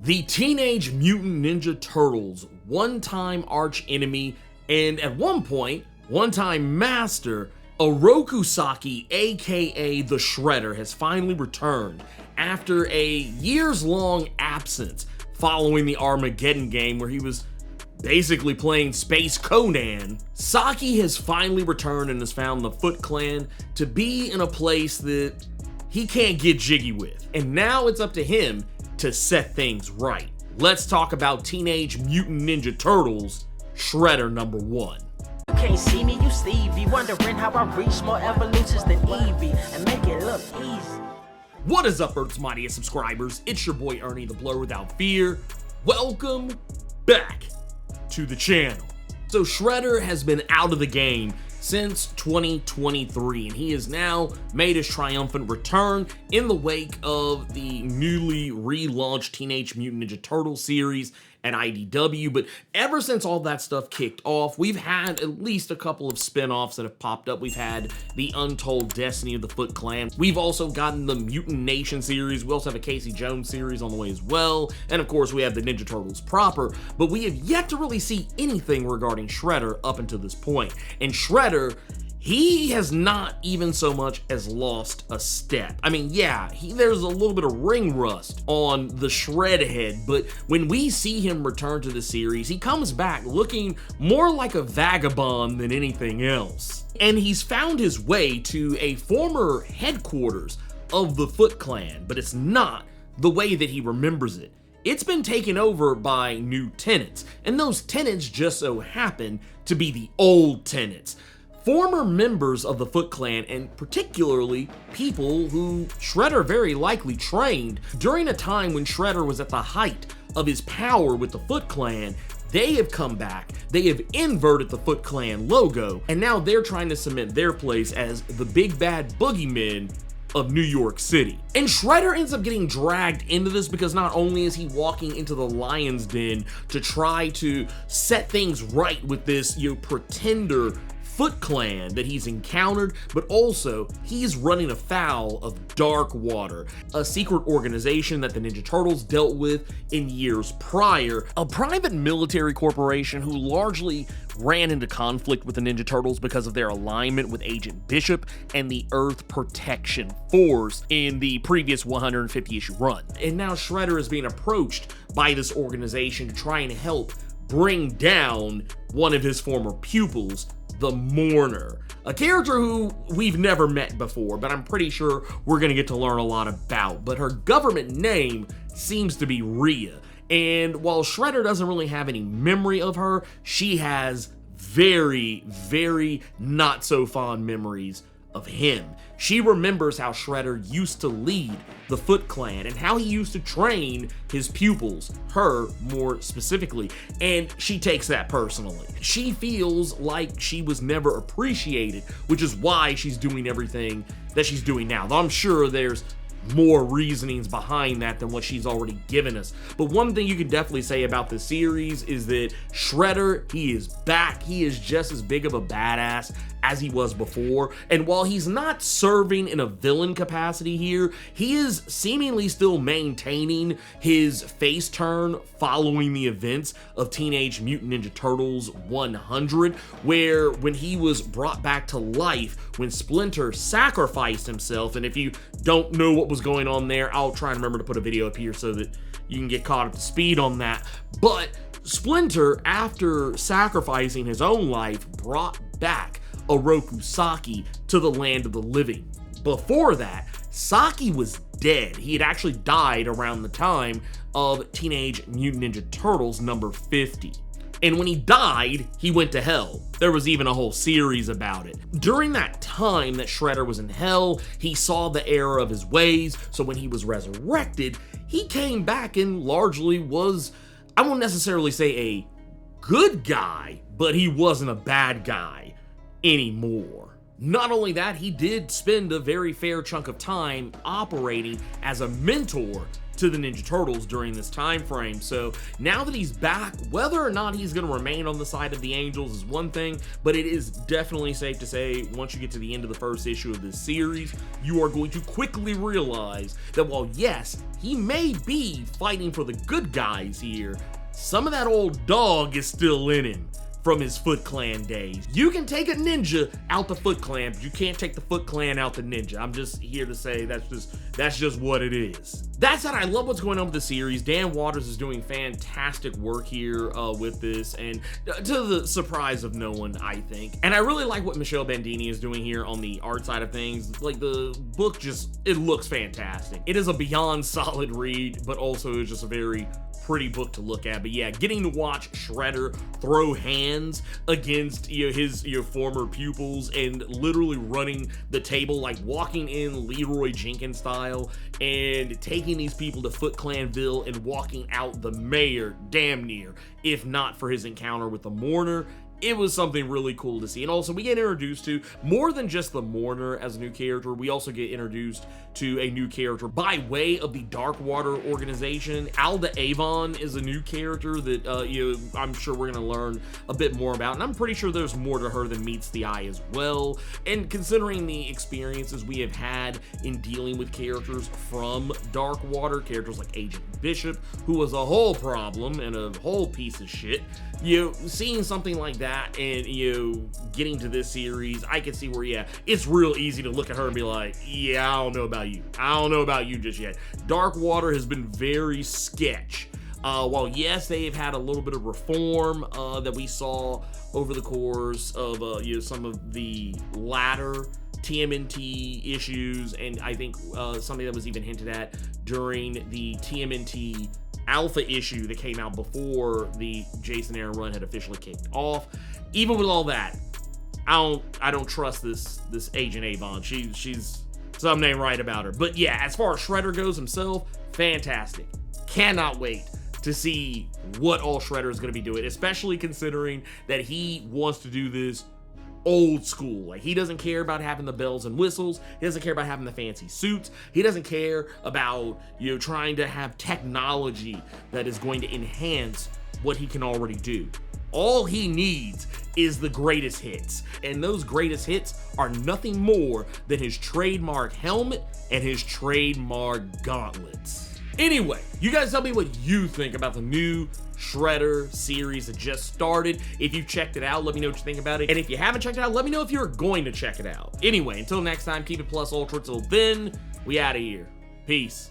The Teenage Mutant Ninja Turtles' one-time arch-enemy and at one point, one-time master, Oroku Saki, aka the Shredder, has finally returned after a years-long absence following the Armageddon game where he was basically playing Space Conan. Saki has finally returned and has found the Foot Clan to be in a place that he can't get jiggy with. And now it's up to him to set things right. Let's talk about Teenage Mutant Ninja Turtles, Shredder number 1. You can't see me, you Stevie, wondering how I reach more evolutions than Eevee and make it look easy. What is up, Earth's mightiest subscribers? It's your boy Ernie, the Blerd Without Fear. Welcome back to the channel. So Shredder has been out of the game since 2023, and he has now made his triumphant return in the wake of the newly relaunched Teenage Mutant Ninja Turtles series at IDW. But ever since all that stuff kicked off, we've had at least a couple of spin-offs that have popped up. We've had the Untold Destiny of the Foot Clan. We've also gotten the Mutant Nation series. We also have a Casey Jones series on the way as well. And of course, we have the Ninja Turtles proper. But we have yet to really see anything regarding Shredder up until this point. And Shredder, he has not even so much as lost a step. I mean, yeah, there's a little bit of ring rust on the shred head, but when we see him return to the series, he comes back looking more like a vagabond than anything else. And he's found his way to a former headquarters of the Foot Clan, but it's not the way that he remembers it. It's been taken over by new tenants, and those tenants just so happen to be the old tenants. Former members of the Foot Clan, and particularly people who Shredder very likely trained during a time when Shredder was at the height of his power with the Foot Clan. They have come back, they have inverted the Foot Clan logo, and now they're trying to cement their place as the big bad boogeymen of New York City. And Shredder ends up getting dragged into this because not only is he walking into the lion's den to try to set things right with this, pretender Foot Clan that he's encountered, but also he's running afoul of Dark Water, a secret organization that the Ninja Turtles dealt with in years prior, a private military corporation who largely ran into conflict with the Ninja Turtles because of their alignment with Agent Bishop and the Earth Protection Force in the previous 150-issue run. And now Shredder is being approached by this organization to try and help bring down one of his former pupils, the Mourner, a character who we've never met before, but I'm pretty sure we're gonna get to learn a lot about. But her government name seems to be Rhea, and while Shredder doesn't really have any memory of her, she has very, very not so fond memories of him. She remembers how Shredder used to lead the Foot Clan and how he used to train his pupils, her more specifically, and she takes that personally. She feels like she was never appreciated, which is why she's doing everything that she's doing now. Though I'm sure there's more reasonings behind that than what she's already given us. But one thing you can definitely say about this series is that Shredder, he is back. He is just as big of a badass as he was before. And while he's not serving in a villain capacity here, he is seemingly still maintaining his face turn following the events of Teenage Mutant Ninja Turtles 100, where when he was brought back to life, when Splinter sacrificed himself. And if you don't know what was going on there, I'll try and remember to put a video up here so that you can get caught up to speed on that. But Splinter, after sacrificing his own life, brought back Oroku Saki to the land of the living. Before that, Saki was dead. He had actually died around the time of Teenage Mutant Ninja Turtles number 50. And when he died, he went to hell. There was even a whole series about it. During that time that Shredder was in hell, he saw the error of his ways, so when he was resurrected, he came back and largely was, I won't necessarily say a good guy, but he wasn't a bad guy anymore. Not only that, he did spend a very fair chunk of time operating as a mentor to the Ninja Turtles during this time frame. So now that he's back, whether or not he's going to remain on the side of the Angels is one thing, but it is definitely safe to say once you get to the end of the first issue of this series, you are going to quickly realize that while yes, he may be fighting for the good guys here, some of that old dog is still in him from his Foot Clan days. You can take a ninja out the Foot Clan, but you can't take the Foot Clan out the ninja. I'm just here to say that's just what it is. That said, I love what's going on with the series. Dan Waters is doing fantastic work here with this, and to the surprise of no one, I think. And I really like what Michelle Bandini is doing here on the art side of things. Like, the book it looks fantastic. It is a beyond solid read, but also is just a very pretty book to look at. But yeah, getting to watch Shredder throw hands against his former pupils and literally running the table, like walking in Leroy Jenkins style and taking these people to Foot Clanville and walking out the mayor damn near, if not for his encounter with the Mourner. It was something really cool to see. And also, we get introduced to more than just the Mourner as a new character. We also get introduced to a new character by way of the Darkwater organization. Alda Avon is a new character that I'm sure we're going to learn a bit more about. And I'm pretty sure there's more to her than meets the eye as well. And considering the experiences we have had in dealing with characters from Darkwater, characters like Agent Bishop, who was a whole problem and a whole piece of shit, seeing something like that and getting to this series, I can see where it's real easy to look at her and be like, yeah, I don't know about you just yet. Darkwater has been very sketch. While yes, they've had a little bit of reform that we saw over the course of some of the latter TMNT issues, and I think something that was even hinted at during the TMNT Alpha issue that came out before the Jason Aaron run had officially kicked off. Even with all that, I don't trust this Agent Avon. She's something ain't right about her. But yeah, as far as Shredder goes himself, fantastic. Cannot wait to see what all Shredder is going to be doing, especially considering that he wants to do this old school. Like, he doesn't care about having the bells and whistles. He doesn't care about having the fancy suits. He doesn't care about trying to have technology that is going to enhance what he can already do. All he needs is the greatest hits, and those greatest hits are nothing more than his trademark helmet and his trademark gauntlets. Anyway, you guys tell me what you think about the new Shredder series that just started. If you've checked it out, let me know what you think about it. And if you haven't checked it out, let me know if you're going to check it out. Anyway, until next time, keep it plus ultra. Till then, we out of here. Peace.